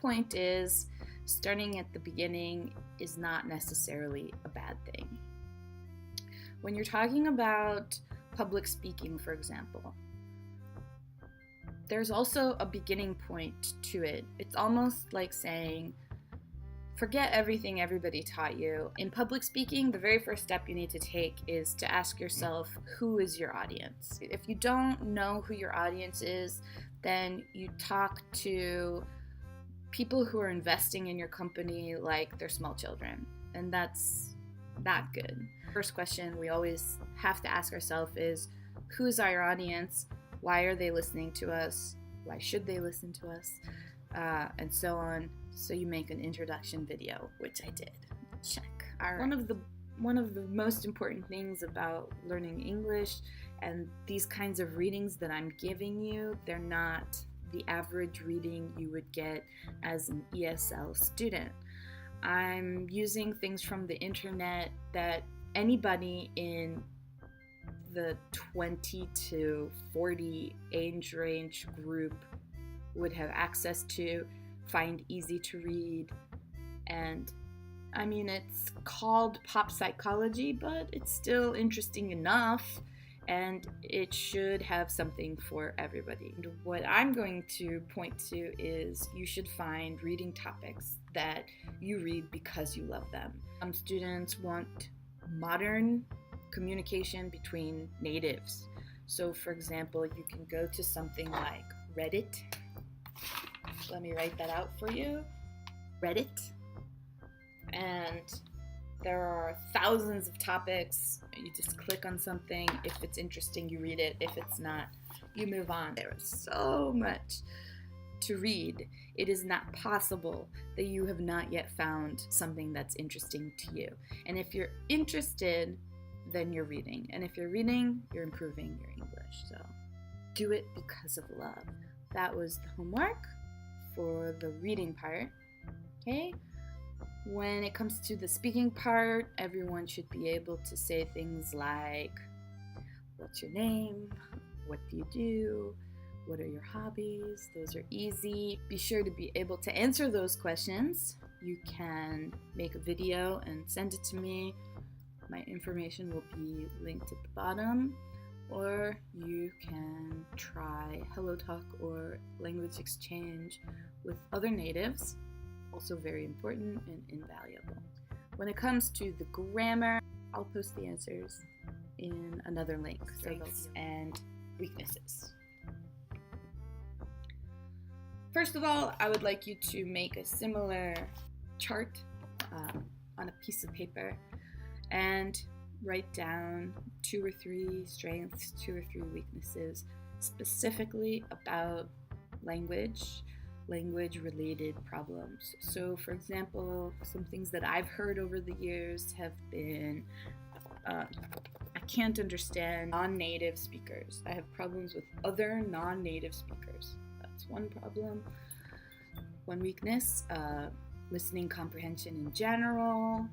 point is, starting at the beginning is not necessarily a bad thing. When you're talking about public speaking, for example, there's also a beginning point to it. It's almost like saying, forget everything everybody taught you. In public speaking, the very first step you need to take is to ask yourself, who is your audience? If you don't know who your audience is, then you talk to people who are investing in your company like they're small children, and that's not good. First question we always have to ask ourselves is, who's our audience? Why are they listening to us? Why should they listen to us? And so on. So you make an introduction video, which I did. Check. All right. One of the most important things about learning English and these kinds of readings that I'm giving you, they're not the average reading you would get as an ESL student. I'm using things from the internet that anybody in the 20 to 40 age range group would have access to, find easy to read. And I mean, it's called pop psychology, but it's still interesting enough, and it should have something for everybody. And what I'm going to point to is you should find reading topics that you read because you love them. Some students want modern communication between natives. So for example, you can go to something like Reddit. Let me write that out for you. Reddit. And there are thousands of topics. You just click on something. If it's interesting, you read it. If it's not, you move on. There is so much to read. It is not possible that you have not yet found something that's interesting to you. And if you're interested, then you're reading. And if you're reading, you're improving your English. So do it because of love. That was the homework for the reading part. Okay? When it comes to the speaking part, everyone should be able to say things like, what's your name? What do you do? What are your hobbies? Those are easy. Be sure to be able to answer those questions. You can make a video and send it to me. My information will be linked at the bottom. Or you can try HelloTalk or language exchange with other natives, also very important and invaluable. When it comes to the grammar, I'll post the answers in another link, strengths and weaknesses. First of all, I would like you to make a similar chart on a piece of paper and write down 2 or 3 strengths, 2 or 3 weaknesses, specifically about language-related problems. So, for example, some things that I've heard over the years have been, I can't understand non-native speakers. I have problems with other non-native speakers. That's one problem. One weakness, listening comprehension in general,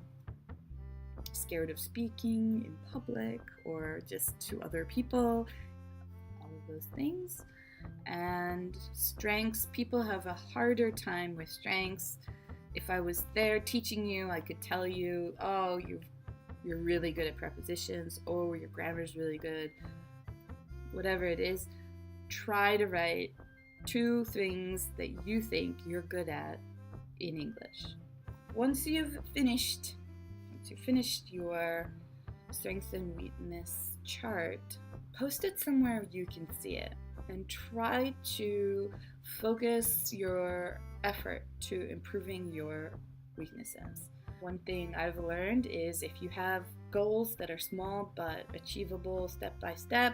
scared of speaking in public or just to other people, all of those things. And strengths, people have a harder time with strengths. If I was there teaching you, I could tell you, oh, you're really good at prepositions, or your grammar's really good. Whatever it is, try to write 2 things that you think you're good at in English. Once you've finished your strengths and weakness chart, post it somewhere you can see it, and try to focus your effort to improving your weaknesses. One thing I've learned is if you have goals that are small but achievable step by step,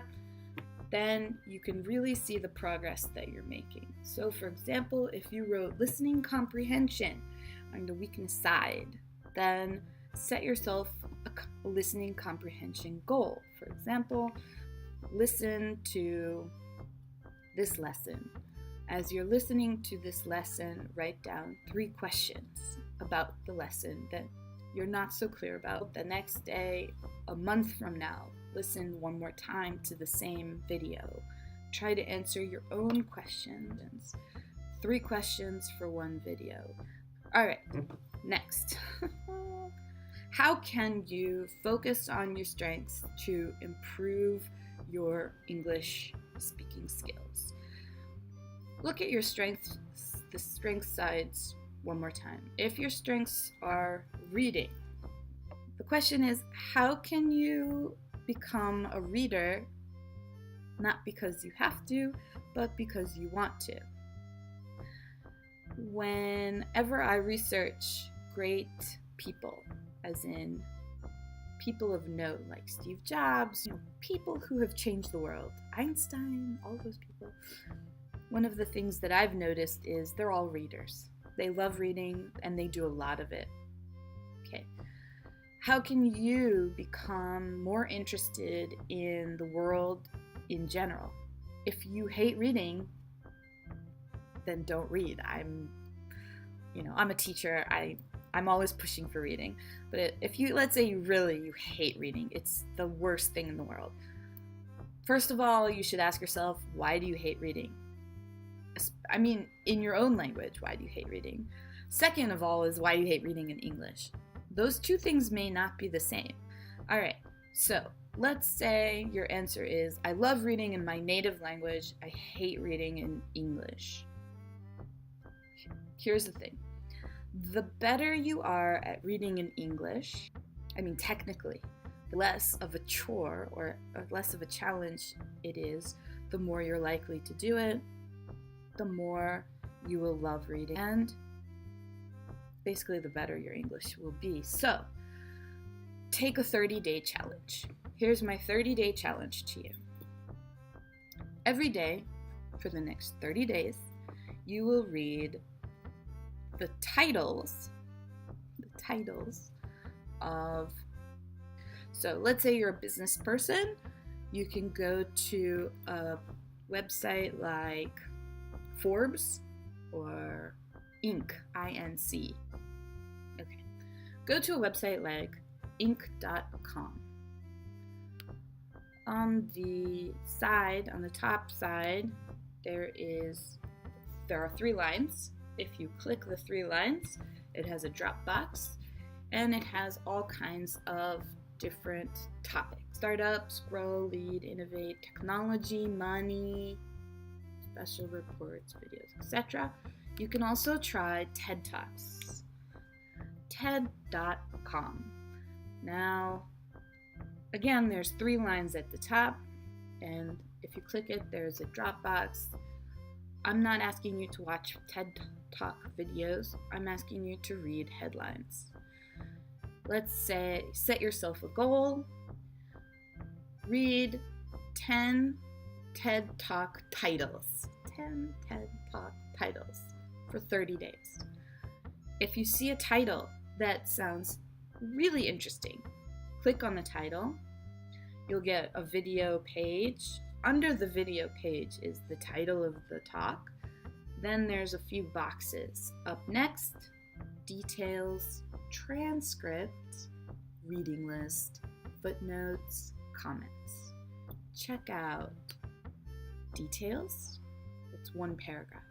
then you can really see the progress that you're making. So for example, if you wrote listening comprehension on the weakness side, then set yourself a listening comprehension goal. For example, listen to this lesson. As you're listening to this lesson, write down 3 questions about the lesson that you're not so clear about. The next day, a month from now, listen one more time to the same video. Try to answer your own questions. 3 questions for 1 video. All right, next. How can you focus on your strengths to improve your English speaking skills? Look at your strengths, the strength sides one more time. If your strengths are reading, the question is, how can you become a reader, not because you have to, but because you want to? Whenever I research great people, as in people of note like Steve Jobs, people who have changed the world, Einstein, all those people, one of the things that I've noticed is they're all readers. They love reading and they do a lot of it. Okay. How can you become more interested in the world in general? If you hate reading, then don't read. I'm a teacher. I'm always pushing for reading. But if you, let's say you hate reading, it's the worst thing in the world. First of all, you should ask yourself, why do you hate reading? I mean, in your own language, why do you hate reading? Second of all is, why do you hate reading in English? Those 2 things may not be the same. All right, so let's say your answer is, I love reading in my native language. I hate reading in English. Here's the thing. The better you are at reading in English, technically, the less of a chore or less of a challenge it is, the more you're likely to do it, the more you will love reading, and basically the better your English will be. So, take a 30-day challenge. Here's my 30-day challenge to you. Every day, for the next 30 days, you will read the titles of, so let's say you're a business person, you can go to a website like Forbes or Inc. I-N-C. Okay. Go to a website like Inc.com. On the top side, there are 3 lines. If you click the 3 lines, it has a drop box, and it has all kinds of different topics. Startups, grow, lead, innovate, technology, money, special reports, videos, etc. You can also try TEDtalks. TED.com. Now, again, there's 3 lines at the top, and if you click it, there's a drop box. I'm not asking you to watch TED Talk videos. I'm asking you to read headlines. Let's say, set yourself a goal. Read 10 TED Talk titles. 10 TED Talk titles for 30 days. If you see a title that sounds really interesting, click on the title. You'll get a video page. Under the video page is the title of the talk. Then there's a few boxes. Up next, details, transcript, reading list, footnotes, comments. Check out details. It's 1 paragraph.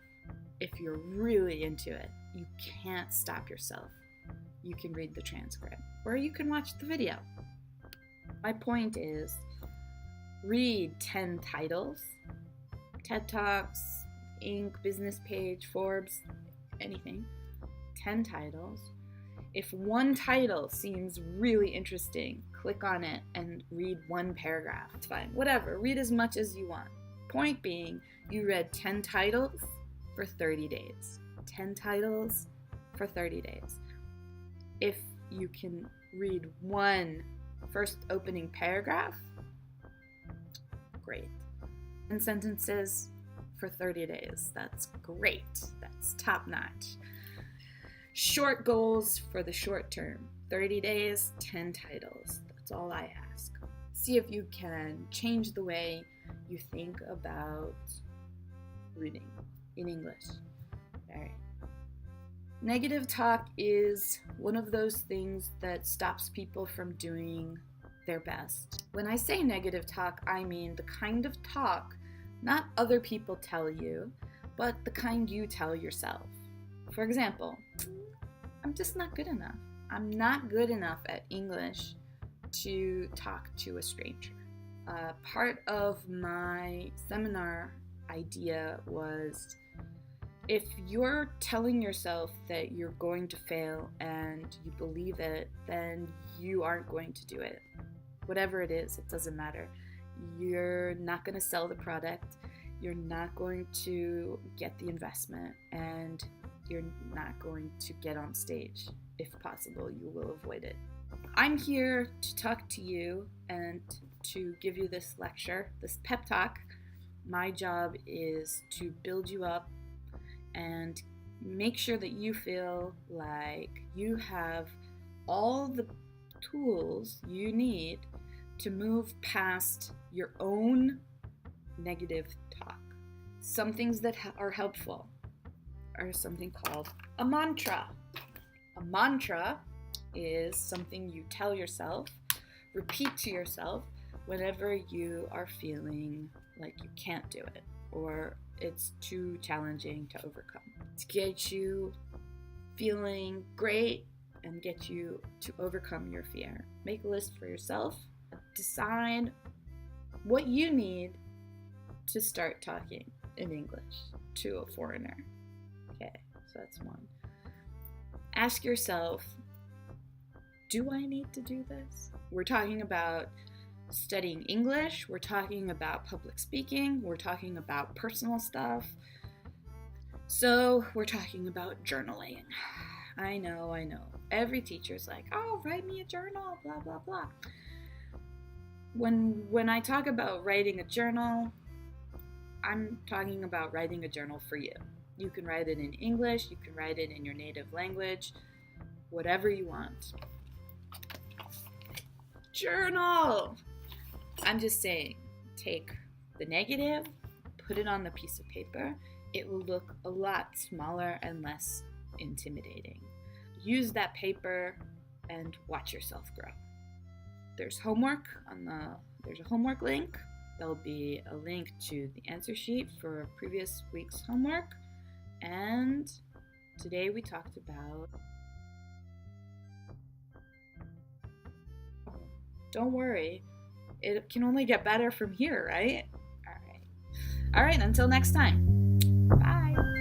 If you're really into it, you can't stop yourself. You can read the transcript, or you can watch the video. My point is, read 10 titles, TED Talks, Inc., business page, Forbes, anything, 10 titles. If 1 title seems really interesting, click on it and read 1 paragraph. It's fine, whatever, read as much as you want. Point being, you read 10 titles for 30 days. 10 titles for 30 days. If you can read 1 first opening paragraph, great. 10 sentences for 30 days. That's great. That's top notch. Short goals for the short term. 30 days, 10 titles. That's all I ask. See if you can change the way you think about reading in English. All right. Negative talk is one of those things that stops people from doing their best. When I say negative talk, I mean the kind of talk not other people tell you, but the kind you tell yourself. For example, I'm just not good enough. I'm not good enough at English to talk to a stranger. Part of my seminar idea was, if you're telling yourself that you're going to fail and you believe it, then you aren't going to do it. Whatever it is, it doesn't matter. You're not going to sell the product, you're not going to get the investment, and you're not going to get on stage. If possible, you will avoid it. I'm here to talk to you and to give you this lecture, this pep talk. My job is to build you up and make sure that you feel like you have all the tools you need to move past your own negative talk. Some things that are helpful are something called a mantra. A mantra is something you tell yourself, repeat to yourself whenever you are feeling like you can't do it or it's too challenging to overcome. To get you feeling great and get you to overcome your fear. Make a list for yourself. Decide what you need to start talking in English to a foreigner. Okay, so that's one. Ask yourself, do I need to do this? We're talking about studying English, we're talking about public speaking, we're talking about personal stuff. So we're talking about journaling. I know. Every teacher's like, oh, write me a journal, blah, blah, blah. When I talk about writing a journal, I'm talking about writing a journal for you. You can write it in English, you can write it in your native language, whatever you want. Journal! I'm just saying, take the negative, put it on the piece of paper. It will look a lot smaller and less intimidating. Use that paper and watch yourself grow. There's homework there's a homework link. There'll be a link to the answer sheet for previous week's homework. And today we talked about, don't worry, it can only get better from here, right? All right, until next time. Bye.